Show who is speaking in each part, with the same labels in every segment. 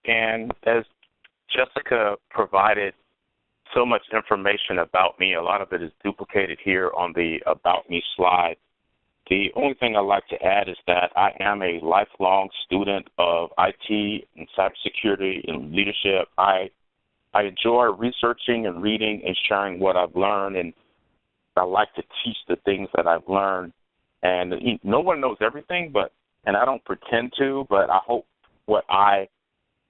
Speaker 1: And as Jessica provided so much information about me, a lot of it is duplicated here on the About Me slide. The only thing I'd like to add is that I am a lifelong student of IT and cybersecurity and leadership. I enjoy researching and reading and sharing what I've learned, and I like to teach the things that I've learned. And no one knows everything, and I don't pretend to, but I hope what I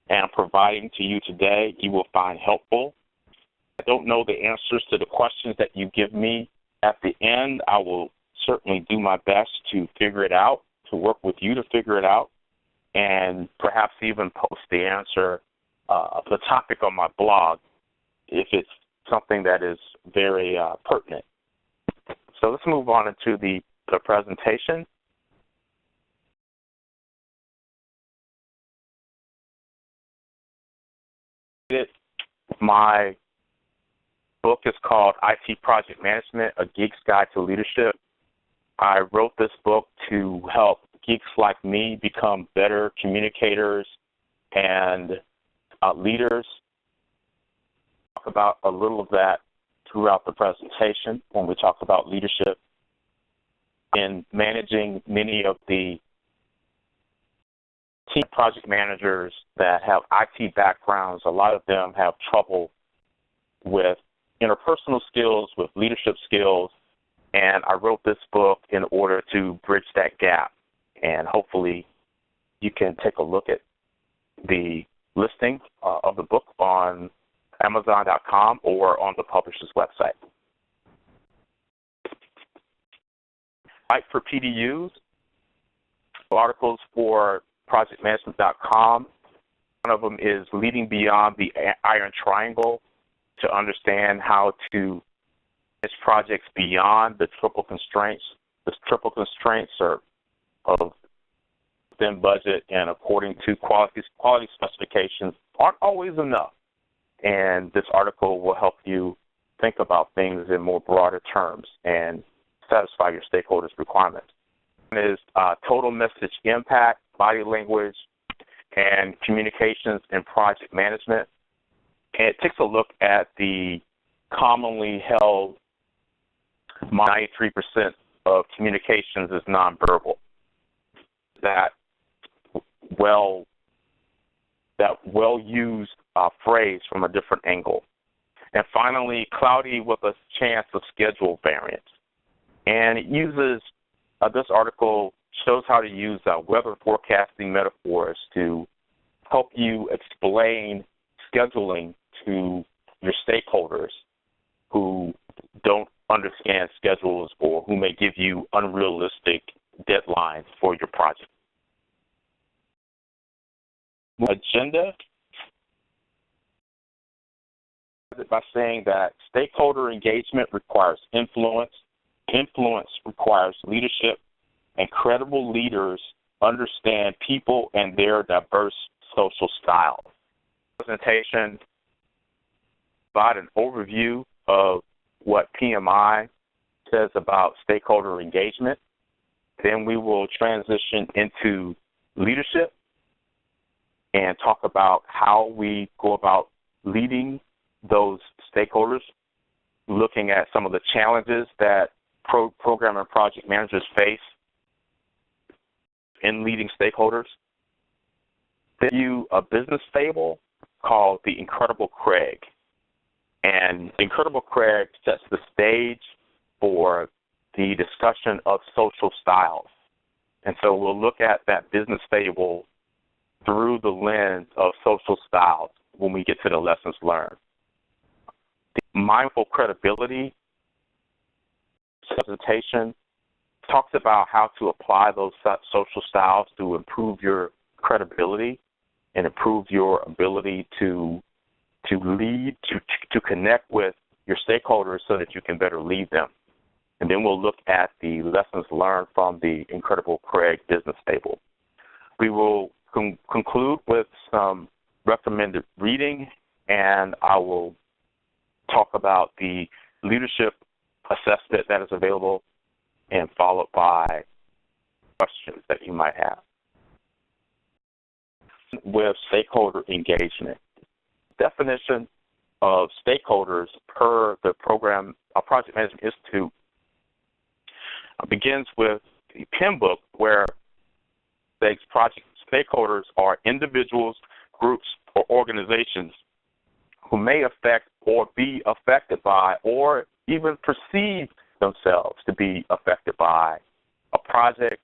Speaker 1: am providing to you today you will find helpful. I don't know the answers to the questions that you give me. At the end, I will certainly do my best to figure it out, to work with you to figure it out, and perhaps even post the answer of the topic on my blog if it's something that is very pertinent. So let's move on into the presentation. My book is called IT Project Management, A Geek's Guide to Leadership. I wrote this book to help geeks like me become better communicators and leaders. I'll talk about a little of that throughout the presentation when we talk about leadership. In managing many of the team project managers that have IT backgrounds, a lot of them have trouble with interpersonal skills, with leadership skills, and I wrote this book in order to bridge that gap. And hopefully you can take a look at the listing of the book on Amazon.com or on the publisher's website. Right, for PDUs, articles for projectmanagement.com. One of them is Leading Beyond the Iron Triangle, to understand how to manage projects beyond the triple constraints. The triple constraints are of within budget and according to quality specifications aren't always enough. And this article will help you think about things in more broader terms and satisfy your stakeholders' requirements. One is total message impact, body language, and communications in project management. And it takes a look at the commonly held 93% of communications is nonverbal. That well-used phrase from a different angle. And finally, cloudy with a chance of schedule variance. And it uses, this article shows how to use weather forecasting metaphors to help you explain scheduling to your stakeholders who don't understand schedules or who may give you unrealistic deadlines for your project. Agenda, by saying that stakeholder engagement requires influence, influence requires leadership, and credible leaders understand people and their diverse social styles. Presentation provide an overview of what PMI says about stakeholder engagement. Then we will transition into leadership and talk about how we go about leading those stakeholders, looking at some of the challenges that program and project managers face in leading stakeholders. Then view a business fable called The Incredible Craig. And The Incredible Craig sets the stage for the discussion of social styles. And so we'll look at that business fable through the lens of social styles when we get to the lessons learned. The mindful credibility presentation talks about how to apply those social styles to improve your credibility and improve your ability to lead, to connect with your stakeholders so that you can better lead them. And then we'll look at the lessons learned from the Incredible Craig business fable. We will conclude with some recommended reading, and I will talk about the leadership assessment that is available, and followed by questions that you might have. with stakeholder engagement. Definition of stakeholders per the program Project Management Institute begins with the PIM book, where project stakeholders are individuals, groups, or organizations who may affect or be affected by or even perceive themselves to be affected by a project,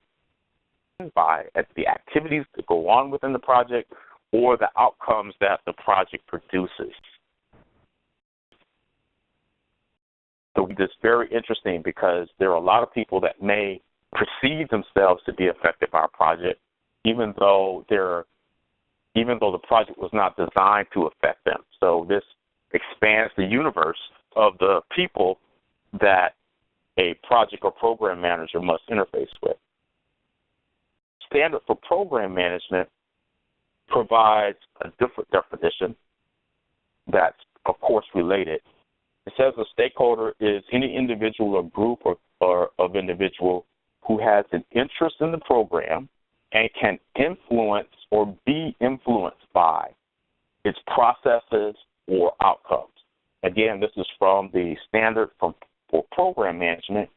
Speaker 1: by the activities that go on within the project, or the outcomes that the project produces. So it's very interesting because there are a lot of people that may perceive themselves to be affected by a project, even though the project was not designed to affect them. So this expands the universe of the people that a project or program manager must interface with. Standard for Program Management provides a different definition that's, of course, related. It says a stakeholder is any individual or group or of individual who has an interest in the program and can influence or be influenced by its processes or outcomes. Again, this is from the Standard for Program Management.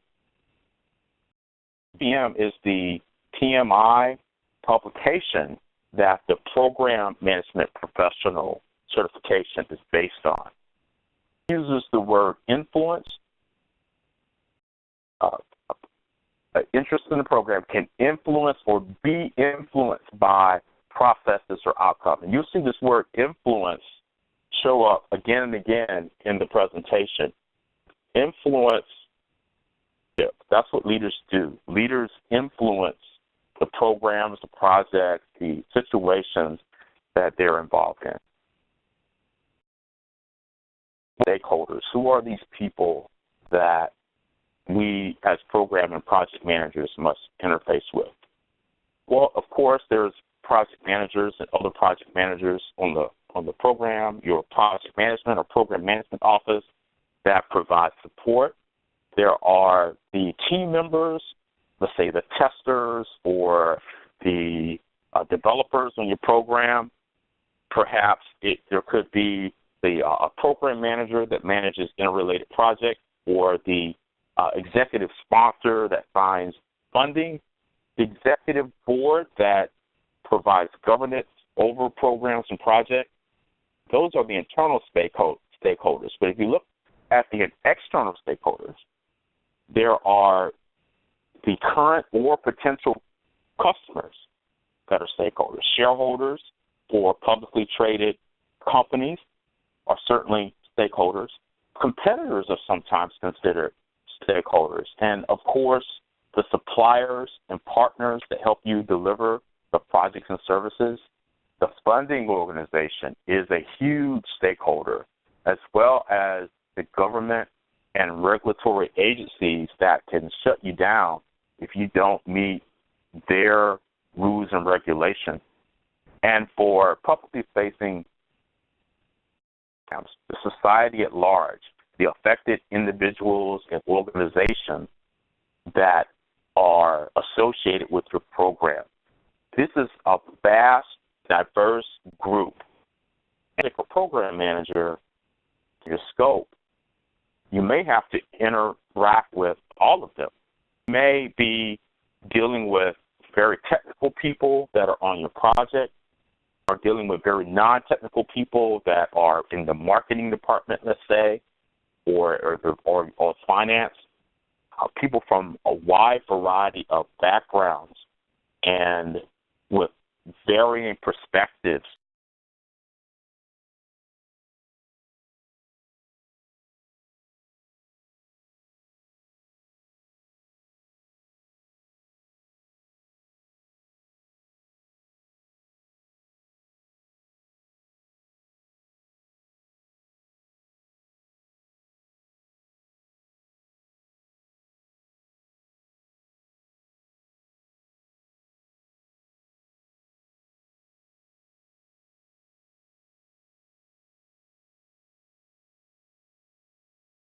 Speaker 1: PM is the PMI publication that the Program Management Professional certification is based on. It uses the word influence. Interest in the program can influence or be influenced by processes or outcomes. And you'll see this word influence show up again and again in the presentation. Influence, that's what leaders do. Leaders influence the programs, the projects, the situations that they're involved in. Stakeholders, who are these people that we as program and project managers must interface with? Well, of course, there's project managers and other project managers on the program, your project management or program management office that provide support. There are the team members, let's say the testers or the developers on your program. Perhaps there could be a program manager that manages interrelated projects, or the executive sponsor that finds funding, the executive board that provides governance over programs and projects. Those are the internal stakeholders. But if you look at the external stakeholders, there are the current or potential customers that are stakeholders. Shareholders for publicly traded companies are certainly stakeholders. Competitors are sometimes considered stakeholders. And, of course, the suppliers and partners that help you deliver the projects and services. The funding organization is a huge stakeholder, as well as the government and regulatory agencies that can shut you down if you don't meet their rules and regulations. And for publicly facing the society at large, the affected individuals and organizations that are associated with your program. This is a vast, diverse group. And if a program manager, your scope, you may have to interact with all of them. You may be dealing with very technical people that are on your project, or dealing with very non-technical people that are in the marketing department, let's say, or finance, people from a wide variety of backgrounds and with varying perspectives